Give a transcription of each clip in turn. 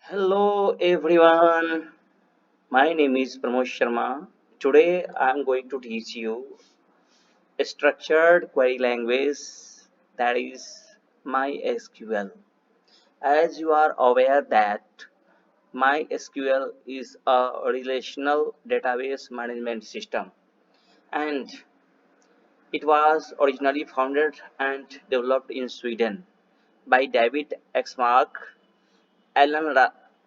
Hello everyone, my name is Pramod Sharma. Today I am going to teach you a structured query language that is MySQL. As you are aware that MySQL is a relational database management system and it was originally founded and developed in Sweden by David Exmark, Alan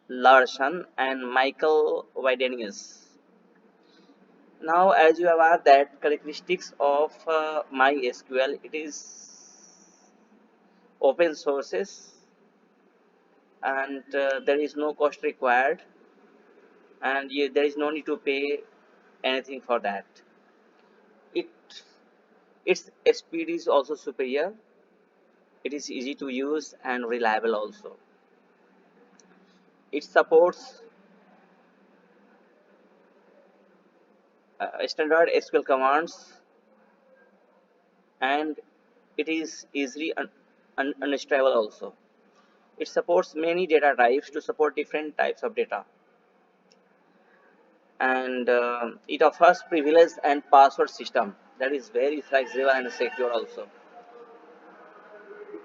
Larson and Michael Widenius. Now, as you are aware that characteristics of MySQL, it is open sources and there is no cost required and there is no need to pay anything for that. It its speed is also superior. It is easy to use and reliable also. It supports standard SQL commands and it is easily unstable also. It supports many data types to support different types of data, and it offers privilege and password system that is very flexible and secure also.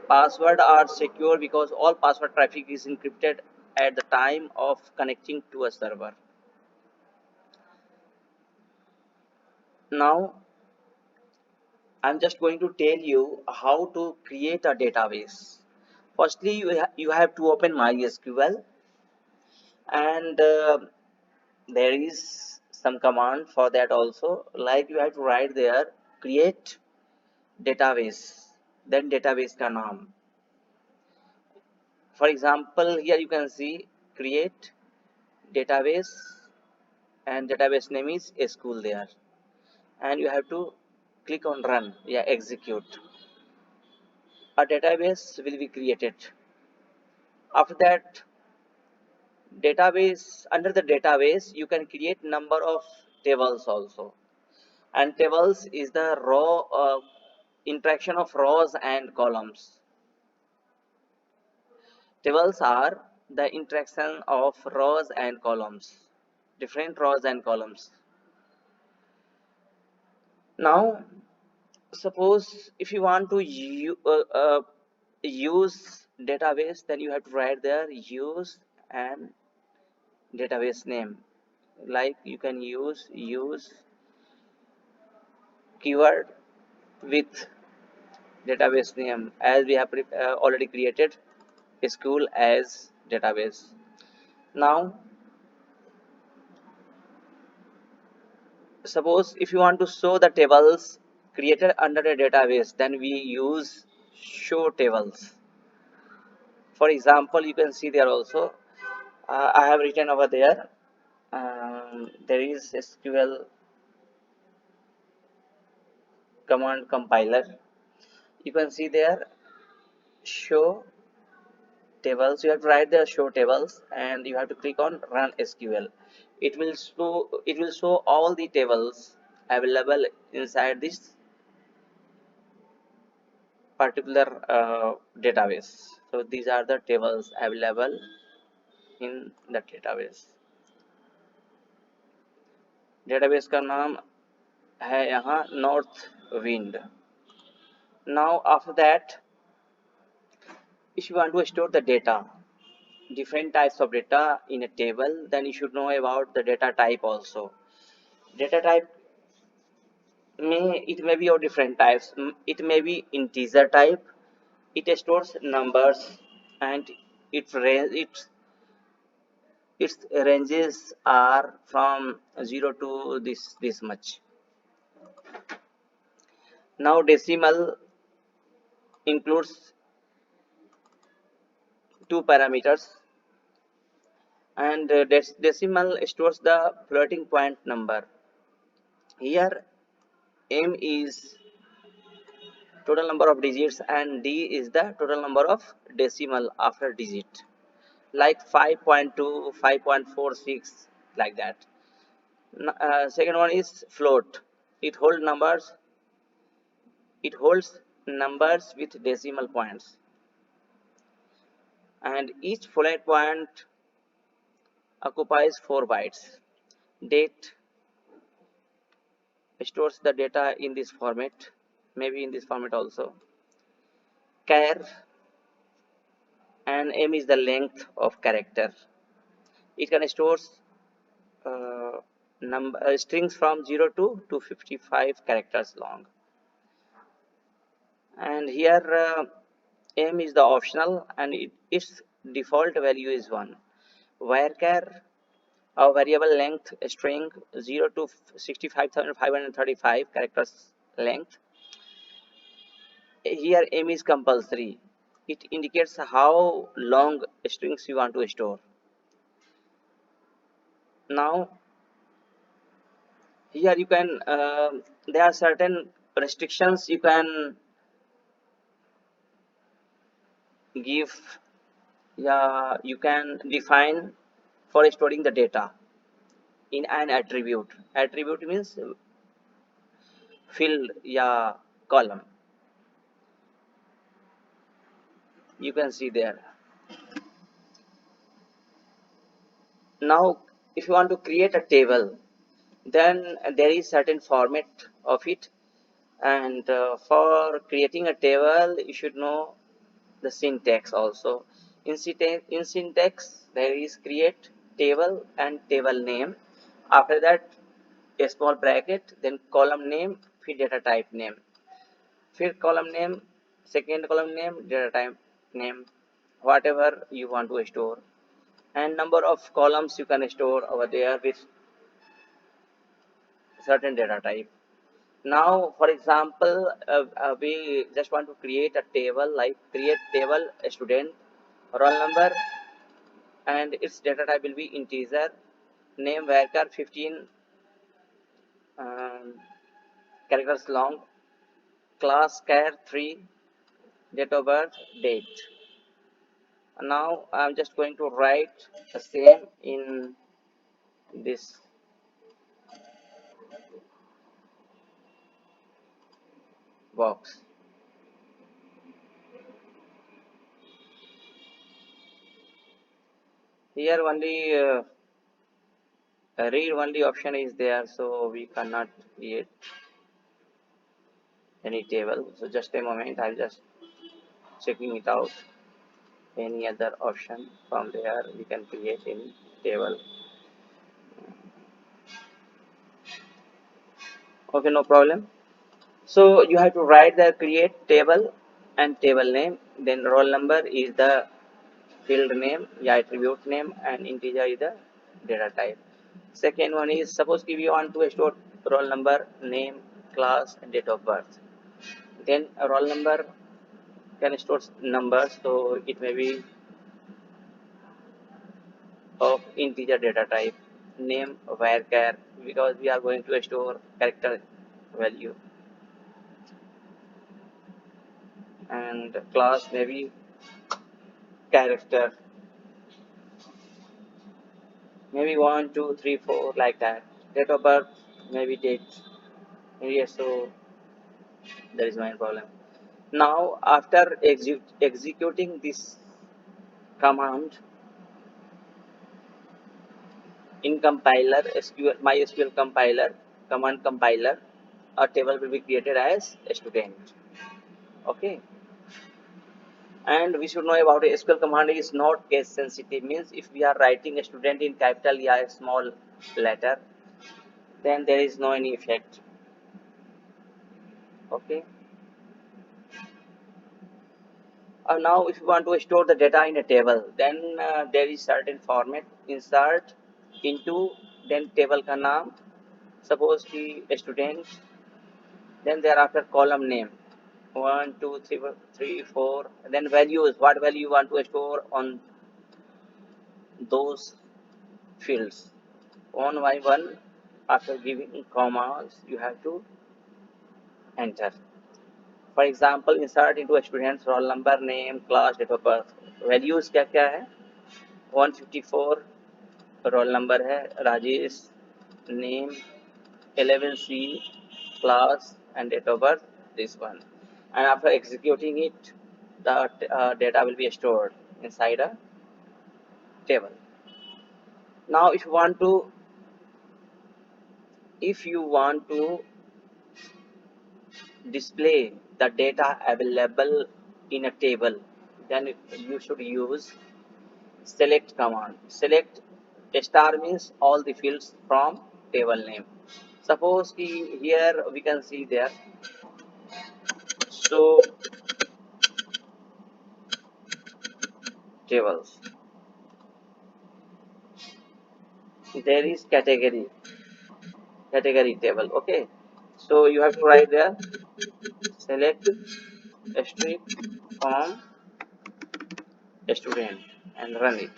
Passwords are secure because all password traffic is encrypted at the time of connecting to a server. Now I'm just going to tell you how to create a database. Firstly, you have to open MySQL and there is some command for that also, like you have to write there create database, then database ka naam. For example, here you can see create database and database name is school there, and you have to click on run, yeah, execute. A database will be created. After that, database, under the database you can create number of tables also, and tables is the row interaction of rows and columns. Tables are the interaction of rows and columns, different rows and columns. Now suppose if you want to use database, then you have to write there use and database name, like you can use keyword with database name, as we have already created school as database. Now suppose if you want to show the tables created under a database, then we use show tables. For example, you can see there also I have written over there, there is SQL command compiler. You can see there show tables. You have to write the show tables and you have to click on run SQL. It will show all the tables available inside this particular database. So these are the tables available in the database. database का नाम है यहाँ north wind. Now after that, if you want to store the data, different types of data in a table, then you should know about the data type also. Data type may be of different types. It may be integer type. It stores numbers and its ranges are from 0 to this much. Now decimal includes two parameters, and decimal stores the floating point number. Here m is total number of digits and d is the total number of decimal after digit, like 5.2, 5.46, like that. Second one is float. It holds numbers. It holds numbers with decimal points, and each float point occupies 4 bytes. Date stores the data in this format, maybe in this format also. Char and m is the length of character. It can store strings from 0 to 255 characters long. And here m is the optional, and its default value is 1. Varchar, a variable length string 0 to 65,535 characters length. Here m is compulsory. It indicates how long strings you want to store. Now here you can there are certain restrictions you can give. Yeah, you can define for storing the data in an attribute. Attribute means field, yeah, column. You can see there. Now if you want to create a table, then there is certain format of it, and for creating a table you should know the syntax also. In syntax there is create table and table name. After that a small bracket, then column name, feed data type name, feed column name, second column name, data type name, whatever you want to store, and number of columns you can store over there with certain data type. Now for example we just want to create a table, like create table student, roll number, and its data type will be integer, name varchar 15 um, characters long, class char 3, date of birth, date. Now I'm just going to write the same in this box. Here only read only option is there, so we cannot create any table. So just a moment, I'm just checking it out. Any other option from there we can create any table. Okay, no problem. So you have to write the create table and table name, then roll number is the field name, yeah, attribute name, and integer is the data type. Second one is, suppose if you want to store roll number, name, class, and date of birth, then a roll number can store numbers, so it may be of integer data type, name varchar, because we are going to store character value, and class maybe character, maybe 1 2 3 4 like that, date of birth maybe date, maybe. So that is my problem. Now after executing this command in compiler, SQL, MySQL compiler, command compiler, a table will be created as a student. Okay, and we should know about SQL command is not case sensitive, means if we are writing a student in capital or a small letter, then there is no any effect. Okay. Now if you want to store the data in a table, then there is certain format, insert into, then table ka naam, suppose ki student, then thereafter column name 1 2 3 4, then values, what value you want to store on those fields, one by one. After giving commas you have to enter. For example, insert into a student's roll number, name, class, date of birth. values क्या क्या है, 154 roll number है, Rajesh, name 11C, class, and date of birth, this one. And after executing it, the data will be stored inside a table. Now if you want to display the data available in a table, then you should use select command. Select star means all the fields from table name. Suppose here we can see there. So tables, there is category table. Okay, so you have to write there select strip from student and run it.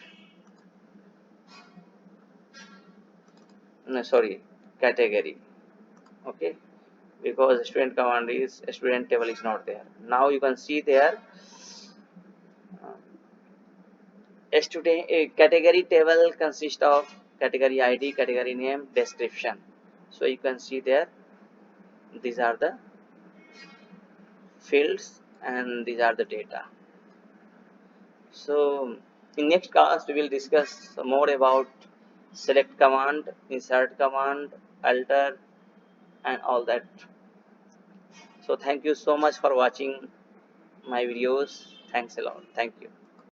No, sorry, category. Okay, because student command is student table is not there. Now you can see there student category table consists of category id, category name, description. So you can see there these are the fields and these are the data. So in next class we will discuss more about select command, insert command, alter, and all that. So thank you so much for watching my videos. Thanks a lot. Thank you.